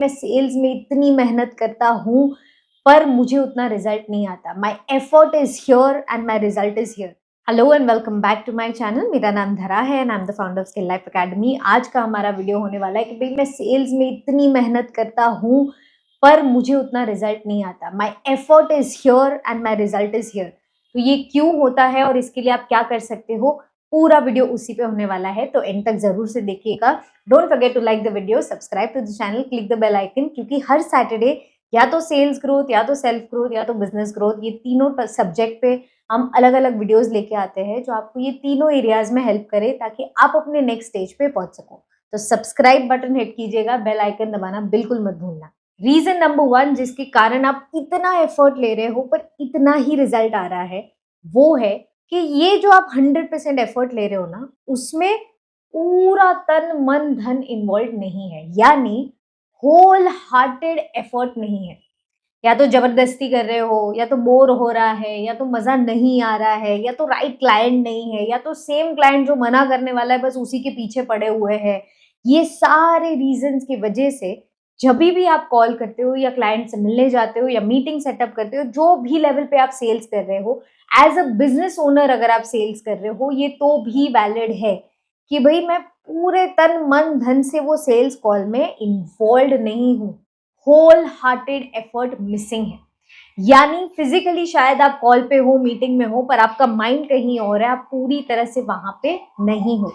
मैं सेल्स में इतनी मेहनत करता हूँ पर मुझे उतना रिजल्ट नहीं आता। My effort is here and my result is here. Hello and welcome back to my channel. मेरा नाम धरा है and I am the founder of skill life academy. आज का हमारा वीडियो होने वाला है कि भाई मैं सेल्स में इतनी मेहनत करता हूँ पर मुझे उतना रिजल्ट नहीं आता। My effort is here and my result is here. तो ये क्यों होता है और इसके लिए आप क्या कर सकते हो, पूरा वीडियो उसी पे होने वाला है, तो एंड तक जरूर से देखिएगा। Don't forget to like the video, subscribe to the channel, click the bell icon, क्योंकि हर सैटरडे या तो सेल्स ग्रोथ या तो सेल्फ ग्रोथ या तो बिजनेस ग्रोथ, ये तीनों सब्जेक्ट पे हम अलग अलग वीडियोस लेके आते हैं जो आपको ये तीनों एरियाज में हेल्प करे ताकि आप अपने नेक्स्ट स्टेज पे पहुंच सको। तो सब्सक्राइब बटन हिट कीजिएगा, बेल आइकन दबाना बिल्कुल मत भूलना। रीजन नंबर 1 जिसके कारण आप इतना एफर्ट ले रहे हो पर इतना ही रिजल्ट आ रहा है, वो है कि ये जो आप 100% एफर्ट ले रहे हो ना, उसमें पूरा तन मन धन इन्वॉल्व नहीं है, यानी होल हार्टेड एफर्ट नहीं है। या तो जबरदस्ती कर रहे हो, या तो बोर हो रहा है, या तो मजा नहीं आ रहा है, या तो राइट क्लाइंट नहीं है, या तो सेम क्लाइंट जो मना करने वाला है बस उसी के पीछे पड़े हुए हैं। ये सारे रीजंस की वजह से जब भी आप कॉल करते हो या क्लाइंट से मिलने जाते हो या मीटिंग सेटअप करते हो, जो भी लेवल पे आप सेल्स कर रहे हो, एज अ बिजनेस ओनर अगर आप सेल्स कर रहे हो, ये तो भी वैलिड है कि भाई मैं पूरे तन मन धन से वो सेल्स कॉल में इन्वॉल्व नहीं हूँ। होल हार्टेड एफर्ट मिसिंग है, यानी फिजिकली शायद आप कॉल पे हो, मीटिंग में हो, पर आपका माइंड कहीं और है, आप पूरी तरह से वहां पे नहीं हो।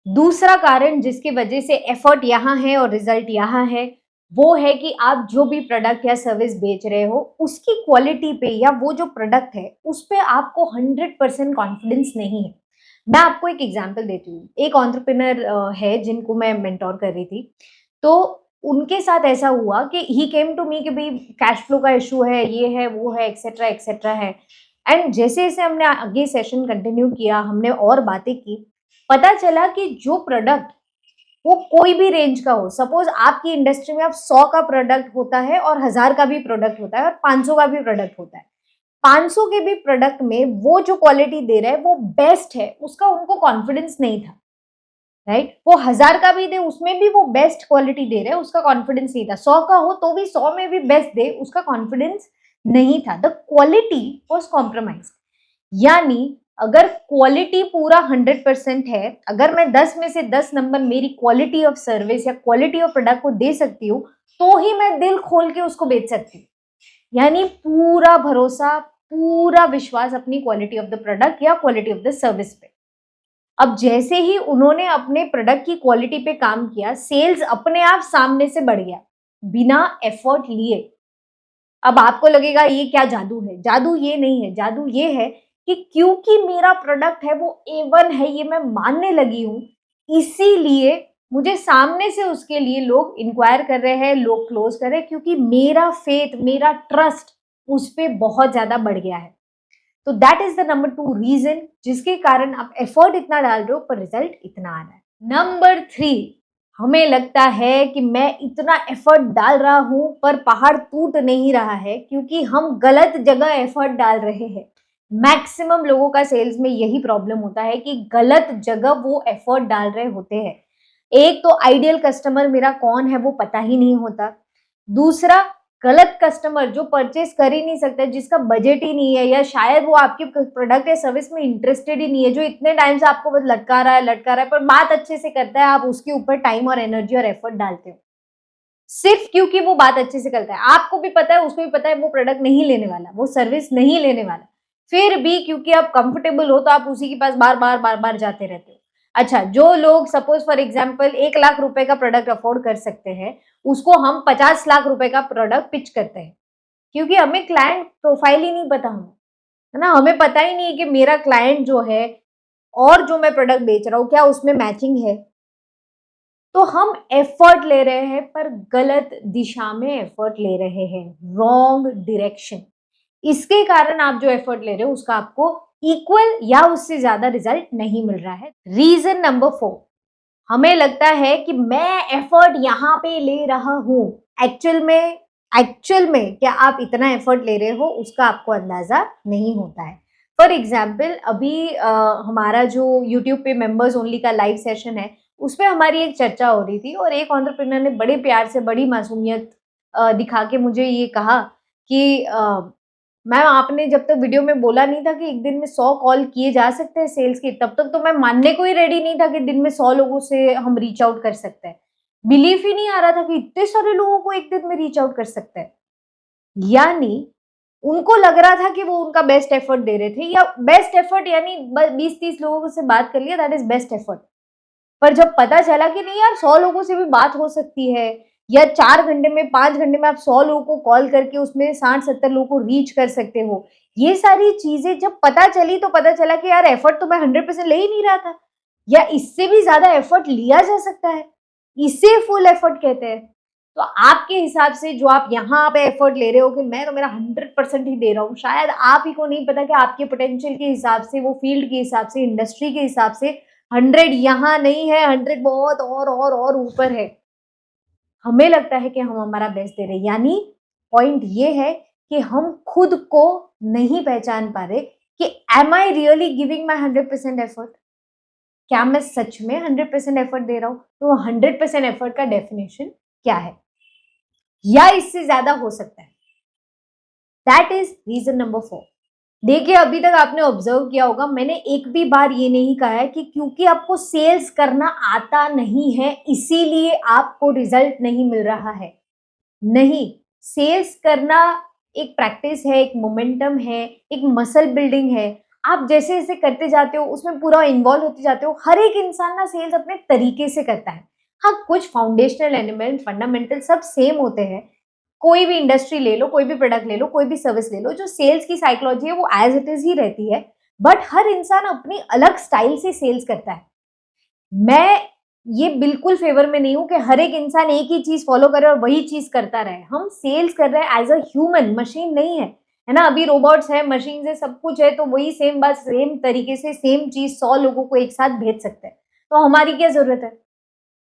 दूसरा कारण जिसकी वजह से एफर्ट यहाँ है और रिजल्ट यहाँ है, वो है कि आप जो भी प्रोडक्ट या सर्विस बेच रहे हो उसकी क्वालिटी पे या वो जो प्रोडक्ट है उस पे आपको 100% कॉन्फिडेंस नहीं है। मैं आपको एक एग्जांपल देती हूँ। एक एंटरप्रेन्योर है जिनको मैं मेंटोर कर रही थी, तो उनके साथ ऐसा हुआ कि ही केम टू मी कि भाई कैश फ्लो का इशू है, ये है, वो है, एक्सेट्रा एक्सेट्रा है। एंड जैसे जैसे हमने आगे सेशन कंटिन्यू किया, हमने और बातें की, पता चला कि जो प्रोडक्ट वो कोई भी रेंज का हो, सपोज आपकी इंडस्ट्री में अब 100 का प्रोडक्ट होता है और 1000 का भी प्रोडक्ट होता है और 500 का भी प्रोडक्ट होता है, 500 के भी प्रोडक्ट में वो जो क्वालिटी दे रहा है वो बेस्ट है, उसका उनको कॉन्फिडेंस नहीं था। राइट, वो 1000 का भी दे उसमें भी वो बेस्ट क्वालिटी दे रहे हैं, उसका कॉन्फिडेंस नहीं था। 100 का हो तो भी 100 में भी बेस्ट दे, उसका कॉन्फिडेंस नहीं था। The quality was compromise. यानी अगर क्वालिटी पूरा 100% है, अगर मैं 10 में से 10 नंबर मेरी क्वालिटी ऑफ सर्विस या क्वालिटी ऑफ प्रोडक्ट को दे सकती हूँ, तो ही मैं दिल खोल के उसको बेच सकती हूँ। यानी पूरा भरोसा, पूरा विश्वास अपनी क्वालिटी ऑफ द प्रोडक्ट या क्वालिटी ऑफ द सर्विस पे। अब जैसे ही उन्होंने अपने प्रोडक्ट की क्वालिटी पे काम किया, सेल्स अपने आप सामने से बढ़ गया, बिना एफर्ट लिए। अब आपको लगेगा ये क्या जादू है? जादू ये नहीं है, जादू ये है कि क्योंकि मेरा प्रोडक्ट है वो A1 है, ये मैं मानने लगी हूँ, इसीलिए मुझे सामने से उसके लिए लोग इंक्वायर कर रहे हैं, लोग क्लोज कर रहे हैं, क्योंकि मेरा फेथ, मेरा ट्रस्ट उस पे बहुत ज्यादा बढ़ गया है। तो that is the number 2 reason जिसके कारण आप एफर्ट इतना डाल रहे हो पर रिजल्ट इतना आ रहा है। नंबर 3, हमें लगता है कि मैं इतना एफर्ट डाल रहा हूं पर पहाड़ टूट नहीं रहा है, क्योंकि हम गलत जगह एफर्ट डाल रहे हैं। मैक्सिमम लोगों का सेल्स में यही प्रॉब्लम होता है कि गलत जगह वो एफर्ट डाल रहे होते हैं। एक तो आइडियल कस्टमर मेरा कौन है वो पता ही नहीं होता। दूसरा, गलत कस्टमर जो परचेस कर ही नहीं सकता, जिसका बजट ही नहीं है, या शायद वो आपके प्रोडक्ट या सर्विस में इंटरेस्टेड ही नहीं है, जो इतने टाइम से आपको बस लटका रहा है पर बात अच्छे से करता है, आप उसके ऊपर टाइम और एनर्जी और एफर्ट डालते हो सिर्फ क्योंकि वो बात अच्छे से करता है। आपको भी पता है, उसको भी पता है वो प्रोडक्ट नहीं लेने वाला, वो सर्विस नहीं लेने वाला, फिर भी क्योंकि आप कंफर्टेबल हो तो आप उसी के पास बार बार जाते रहते हो। अच्छा, जो लोग सपोज फॉर एग्जाम्पल 1 लाख रुपए का प्रोडक्ट अफोर्ड कर सकते हैं, उसको हम 50 लाख रुपए का प्रोडक्ट पिच करते हैं, क्योंकि हमें क्लाइंट प्रोफाइल ही नहीं पता, हमें, है ना, हमें पता ही नहीं है कि मेरा क्लाइंट जो है और जो मैं प्रोडक्ट बेच रहा हूँ क्या उसमें मैचिंग है। तो हम एफर्ट ले रहे हैं पर गलत दिशा में एफर्ट ले रहे हैं, रॉन्ग डायरेक्शन। इसके कारण आप जो एफर्ट ले रहे हो उसका आपको इक्वल या उससे ज्यादा रिजल्ट नहीं मिल रहा है। रीजन नंबर 4, हमें लगता है कि मैं एफर्ट यहाँ पे ले रहा हूँ, एक्चुअल में क्या आप इतना एफर्ट ले रहे हो उसका आपको अंदाजा नहीं होता है। फॉर एग्जाम्पल, अभी हमारा जो यूट्यूब पे मेंबर्स ओनली का लाइव सेशन है उस पे हमारी एक चर्चा हो रही थी और एक एंटरप्रेन्योर ने बड़े प्यार से, बड़ी मासूमियत दिखा के मुझे ये कहा कि मैम आपने जब तक वीडियो में बोला नहीं था कि एक दिन में 100 कॉल किए जा सकते हैं सेल्स के, तब तक तो मैं मानने को ही रेडी नहीं था कि दिन में 100 लोगों से हम रीच आउट कर सकते हैं। बिलीव ही नहीं आ रहा था कि इतने सारे लोगों को एक दिन में रीच आउट कर सकते हैं। यानी उनको लग रहा था कि वो उनका बेस्ट एफर्ट दे रहे थे, या बेस्ट एफर्ट यानी 20-30 लोगों से बात कर लिया, दैट इज बेस्ट एफर्ट। पर जब पता चला कि नहीं यार 100 लोगों से भी बात हो सकती है, या 4 घंटे में 5 घंटे में आप 100 लोगों को कॉल करके उसमें 60-70 लोगों को रीच कर सकते हो, ये सारी चीजें जब पता चली तो पता चला कि यार एफर्ट तो मैं 100% ले ही नहीं रहा था, या इससे भी ज्यादा एफर्ट लिया जा सकता है, इसे फुल एफर्ट कहते हैं। तो आपके हिसाब से जो आप यहाँ पे एफर्ट ले रहे हो कि मैं तो मेरा 100% ही दे रहा हूँ, शायद आप ही को नहीं पता कि आपके पोटेंशियल के हिसाब से, वो फील्ड के हिसाब से, इंडस्ट्री के हिसाब से 100 यहाँ नहीं है, 100 बहुत और ऊपर है। हमें लगता है कि हम हमारा बेस्ट दे रहे हैं, यानी पॉइंट ये है कि हम खुद को नहीं पहचान पा रहे कि am I really giving my 100% effort, क्या मैं सच में 100% एफर्ट दे रहा हूं? तो 100% एफर्ट का डेफिनेशन क्या है, या इससे ज्यादा हो सकता है? That is reason number 4। देखिए, अभी तक आपने ऑब्जर्व किया होगा, मैंने एक भी बार ये नहीं कहा है कि क्योंकि आपको सेल्स करना आता नहीं है इसीलिए आपको रिजल्ट नहीं मिल रहा है। नहीं, सेल्स करना एक प्रैक्टिस है, एक मोमेंटम है, एक मसल बिल्डिंग है। आप जैसे जैसे करते जाते हो, उसमें पूरा इन्वॉल्व होते जाते हो। हर एक इंसान ना सेल्स अपने तरीके से करता है। हाँ, कुछ फाउंडेशनल एलिमेंट, फंडामेंटल सब सेम होते हैं। कोई भी इंडस्ट्री ले लो, कोई भी प्रोडक्ट ले लो, कोई भी सर्विस ले लो, जो सेल्स की साइकोलॉजी है वो एज इट इज ही रहती है, बट हर इंसान अपनी अलग स्टाइल से सेल्स करता है। मैं ये बिल्कुल फेवर में नहीं हूं कि हर एक इंसान एक ही चीज फॉलो करे और वही चीज करता रहे। हम सेल्स कर रहे हैं एज अ ह्यूमन, मशीन नहीं है ना। अभी रोबोट्स है, मशीन है, सब कुछ है, तो वही सेम बात, सेम तरीके से सेम चीज 100 लोगों को एक साथ भेज सकते हैं, तो हमारी क्या जरूरत है?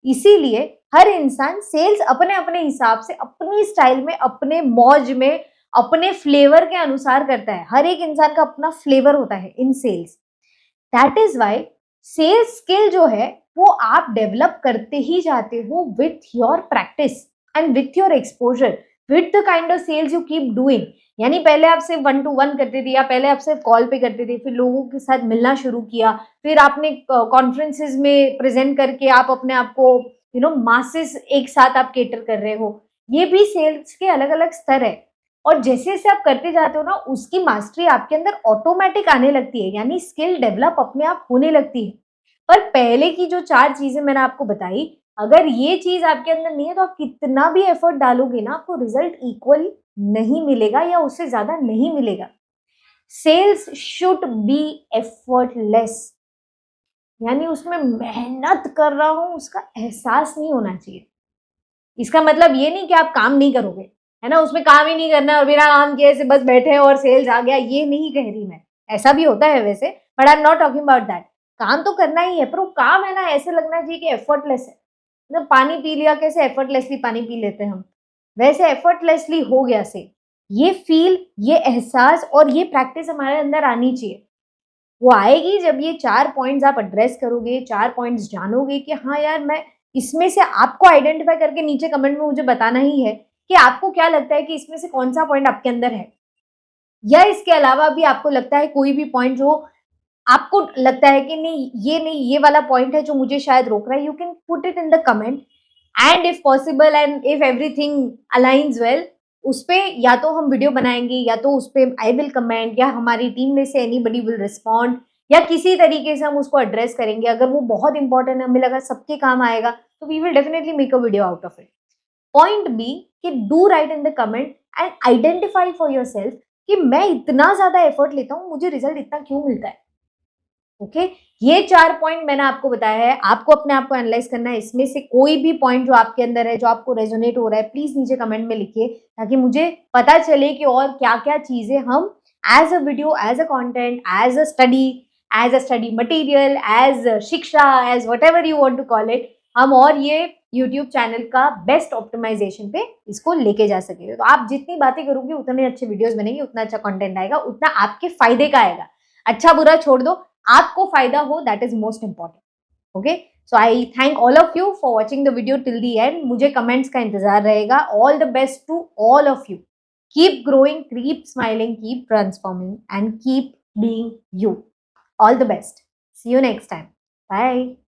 इसीलिए हर इंसान सेल्स अपने अपने हिसाब से, अपनी स्टाइल में, अपने मौज में, अपने फ्लेवर के अनुसार करता है। हर एक इंसान का अपना फ्लेवर होता है in sales. That is why sales skill जो है वो आप डेवलप करते ही जाते हो with your practice and with your exposure, with the kind of sales you keep doing. यानी पहले आप सिर्फ 1-to-1 करते थे, या पहले आप सिर्फ कॉल पे करते थे, फिर लोगों के साथ मिलना शुरू किया, फिर आपने कॉन्फ्रेंसेज में प्रेजेंट करके आप अपने आप को मासेस एक साथ आप केटर कर रहे हो। ये भी सेल्स के अलग अलग स्तर है, और जैसे जैसे आप करते जाते हो ना, उसकी मास्टरी आपके अंदर ऑटोमेटिक आने लगती है, यानी स्किल डेवलप अपने आप होने लगती है। पर पहले की जो 4 चीजें मैंने आपको बताई, अगर ये चीज आपके अंदर नहीं है तो आप कितना भी एफर्ट डालोगे ना, आपको रिजल्ट इक्वल नहीं मिलेगा, या उससे ज्यादा नहीं मिलेगा। सेल्स शुड बी एफर्टलेस, यानी उसमें मेहनत कर रहा हूं उसका एहसास नहीं होना चाहिए। इसका मतलब ये नहीं कि आप काम नहीं करोगे, है ना, उसमें काम ही नहीं करना और बिना काम किए से बस बैठे और सेल्स आ गया, ये नहीं कह रही मैं। ऐसा भी होता है वैसे, but I am not talking about that. काम तो करना ही है, पर वो काम है ना, ऐसे लगना चाहिए कि एफर्टलेस है। मतलब पानी पी लिया, कैसे एफर्टलेसली पानी पी लेते हैं हम, वैसे एफर्टलेसली हो गया से। ये फील, ये एहसास और ये प्रैक्टिस हमारे अंदर आनी चाहिए। वो आएगी जब ये 4 पॉइंट्स आप एड्रेस करोगे, 4 पॉइंट्स जानोगे कि हाँ यार, मैं इसमें से आपको आइडेंटिफाई करके नीचे कमेंट में मुझे बताना ही है कि आपको क्या लगता है कि इसमें से कौन सा पॉइंट आपके अंदर है, या इसके अलावा भी आपको लगता है कोई भी पॉइंट जो आपको लगता है कि नहीं, ये वाला पॉइंट है जो मुझे शायद रोक रहा है। You can put it in the comment, and if possible and if everything aligns well, उस पे या तो हम वीडियो बनाएंगे, या तो उस पे आई विल कमेंट, या हमारी टीम में से एनीबडी विल रिस्पॉन्ड, या किसी तरीके से हम उसको एड्रेस करेंगे। अगर वो बहुत इंपॉर्टेंट है, हमें लगा सबके काम आएगा, तो we will definitely make a video out of it. Point B कि do write in the comment and identify for yourself कि मैं इतना ज्यादा एफर्ट लेता हूँ, मुझे रिजल्ट इतना क्यों मिलता है। ओके, ये 4 पॉइंट मैंने आपको बताया है, आपको अपने आप को एनालाइज करना है। इसमें से कोई भी पॉइंट जो आपके अंदर है, जो आपको रेजोनेट हो रहा है, प्लीज नीचे कमेंट में लिखिए, ताकि मुझे पता चले कि और क्या क्या चीजें हम as a video, as a content, as a study material, as शिक्षा, as whatever you want to call it, हम और ये यूट्यूब चैनल का बेस्ट ऑप्टिमाइजेशन पे इसको लेके जा सके। तो आप जितनी बातें करोगे उतने अच्छे वीडियोस बनेंगे, उतना अच्छा कंटेंट आएगा, उतना आपके फायदे का आएगा। अच्छा बुरा छोड़ दो, आपको फायदा हो, that is most important. Okay, so I thank all of you for watching the video till the end. मुझे कमेंट्स का इंतजार रहेगा. All the best to all of you. Keep growing, keep smiling, keep transforming, and keep being you. All the best. See you next time. Bye.